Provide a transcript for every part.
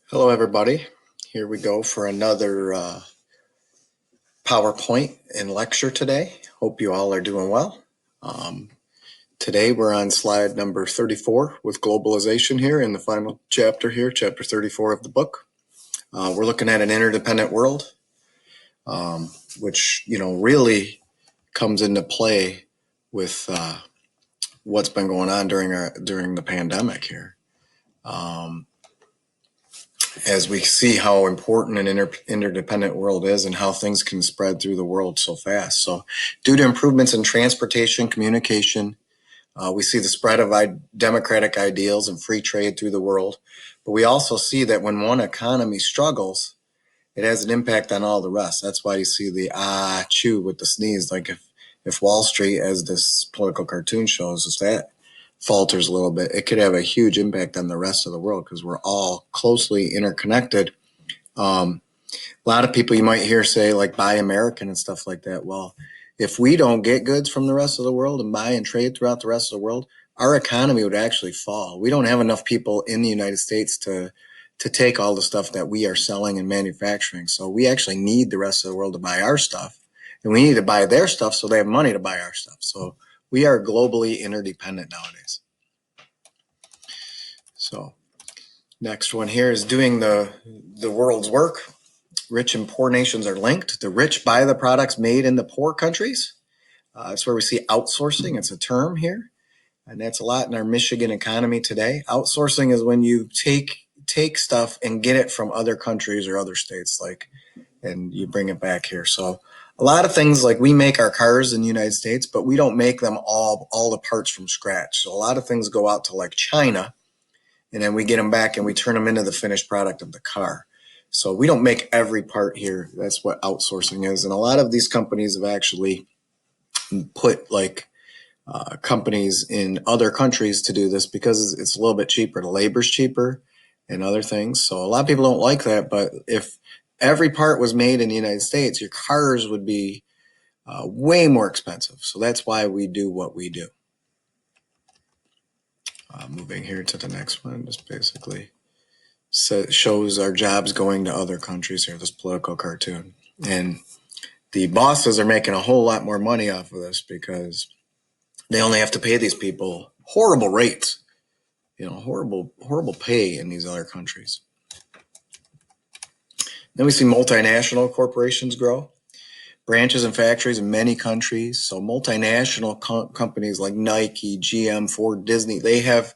Hello, everybody. Here we go for another PowerPoint and lecture today. Hope you all are doing well. Today we're on slide number 34 with globalization here in the final chapter here, chapter 34 of the book. We're looking at an interdependent world, which, really comes into play with what's been going on during the pandemic here. As we see how important an interdependent world is and how things can spread through the world so fast. So due to improvements in transportation, communication, we see the spread of democratic ideals and free trade through the world. But we also see that when one economy struggles, it has an impact on all the rest. That's why you see the chew with the sneeze. Like if Wall Street, as this political cartoon shows us, that falters a little bit, it could have a huge impact on the rest of the world because we're all closely interconnected. A lot of people you might hear say like buy American and stuff like that. Well, if we don't get goods from the rest of the world and buy and trade throughout the rest of the world, our economy would actually fall. We don't have enough people in the United States to take all the stuff that we are selling and manufacturing. So we actually need the rest of the world to buy our stuff, and we need to buy their stuff so they have money to buy our stuff. So we are globally interdependent nowadays. So next one here is doing the world's work. Rich and poor nations are linked. The rich buy the products made in the poor countries. That's where we see outsourcing. It's a term here, and that's a lot in our Michigan economy today. Outsourcing is when you take stuff and get it from other countries or other states, and you bring it back here. So a lot of things, like we make our cars in the United States, but we don't make them all the parts from scratch. So a lot of things go out to like China, and then we get them back and we turn them into the finished product of the car. So we don't make every part here. That's what outsourcing is. And a lot of these companies have actually put companies in other countries to do this because it's a little bit cheaper. The labor's cheaper and other things. So a lot of people don't like that. But if every part was made in the United States, your cars would be way more expensive. So that's why we do what we do. Moving here to the next one, just basically shows our jobs going to other countries here, this political cartoon. And the bosses are making a whole lot more money off of this because they only have to pay these people horrible rates, horrible pay in these other countries. Then we see multinational corporations grow, branches and factories in many countries. So multinational companies like Nike, GM, Ford, Disney, they have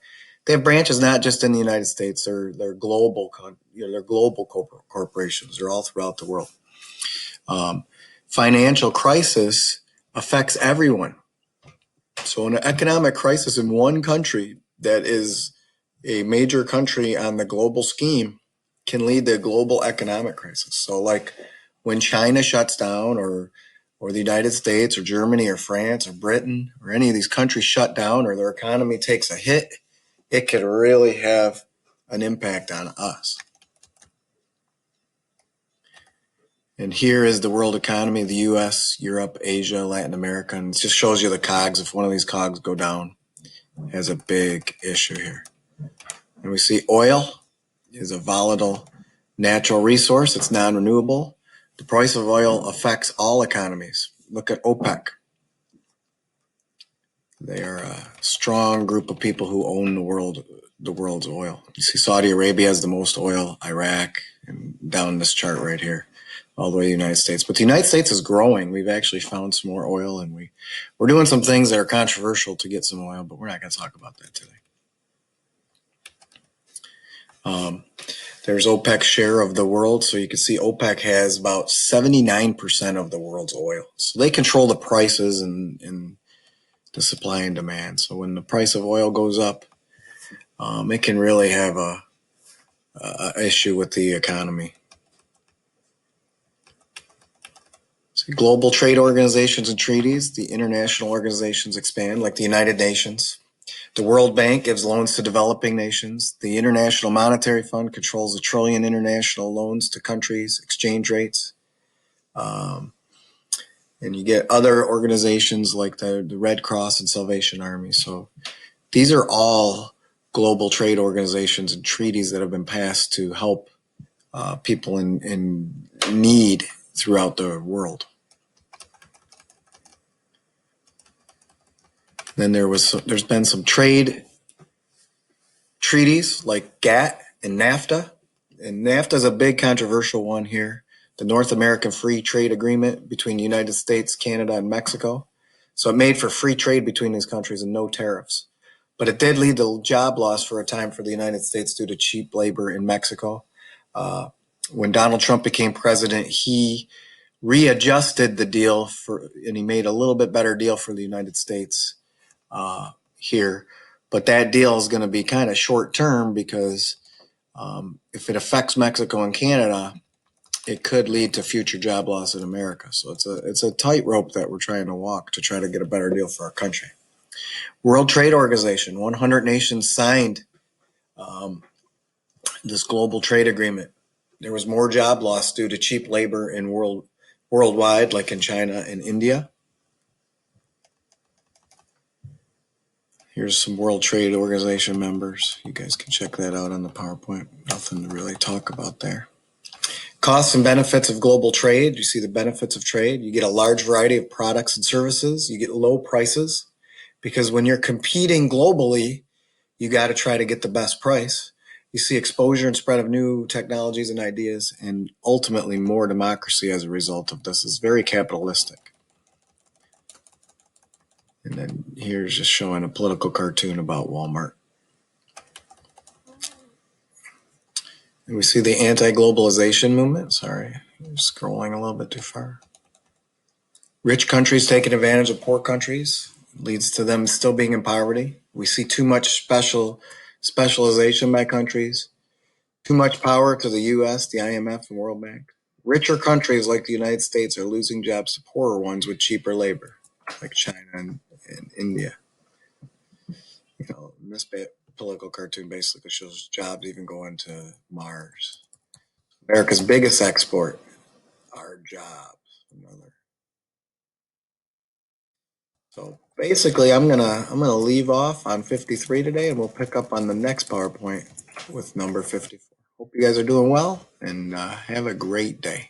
branches not just in the United States. They're global. They're global corporations. They're all throughout the world. Financial crisis affects everyone. So an economic crisis in one country that is a major country on the global scheme can lead to a global economic crisis. So like when China shuts down, or the United States or Germany or France or Britain or any of these countries shut down, or their economy takes a hit, it could really have an impact on us. And here is the world economy, the US, Europe, Asia, Latin America, and it just shows you the cogs. If one of these cogs go down, it has a big issue here. And we see oil is a volatile natural resource. It's non-renewable. The price of oil affects all economies. Look at OPEC. They are a strong group of people who own the world's oil. You see Saudi Arabia has the most oil, Iraq, and down this chart right here, all the way to the United States. But the United States is growing. We've actually found some more oil, and we're doing some things that are controversial to get some oil, but we're not going to talk about that today. There's OPEC's share of the world. So you can see OPEC has about 79% of the world's oil. So they control the prices and the supply and demand. So when the price of oil goes up, it can really have a issue with the economy. So global trade organizations and treaties, the international organizations expand, like the United Nations. The World Bank gives loans to developing nations. The International Monetary Fund controls $1 trillion international loans to countries, exchange rates. And you get other organizations like the Red Cross and Salvation Army. So these are all global trade organizations and treaties that have been passed to help people in need throughout the world. Then there's been some trade treaties like GATT and NAFTA. And NAFTA is a big controversial one here. The North American Free Trade Agreement between the United States, Canada, and Mexico. So it made for free trade between these countries and no tariffs. But it did lead to job loss for a time for the United States due to cheap labor in Mexico. When Donald Trump became president, he readjusted the deal and he made a little bit better deal for the United States here. But that deal is going to be kind of short term because if it affects Mexico and Canada, it could lead to future job loss in America. So it's a tightrope that we're trying to walk to try to get a better deal for our country. World Trade Organization, 100 nations signed this global trade agreement. There was more job loss due to cheap labor in worldwide, like in China and India. Here's some World Trade Organization members. You guys can check that out on the PowerPoint. Nothing to really talk about there. Costs and benefits of global trade. You see the benefits of trade. You get a large variety of products and services. You get low prices because when you're competing globally, you got to try to get the best price. You see exposure and spread of new technologies and ideas, and ultimately more democracy as a result of this. It's very capitalistic. And then here's just showing a political cartoon about Walmart. And we see the anti-globalization movement. Sorry, I'm scrolling a little bit too far. Rich countries taking advantage of poor countries leads to them still being in poverty. We see too much specialization by countries, too much power to the U.S., the IMF, and World Bank. Richer countries like the United States are losing jobs to poorer ones with cheaper labor, like China and India. This political cartoon basically shows jobs even going to Mars. America's biggest export are jobs. So basically, I'm gonna leave off on 53 today, and we'll pick up on the next PowerPoint with number 54. Hope you guys are doing well, and have a great day.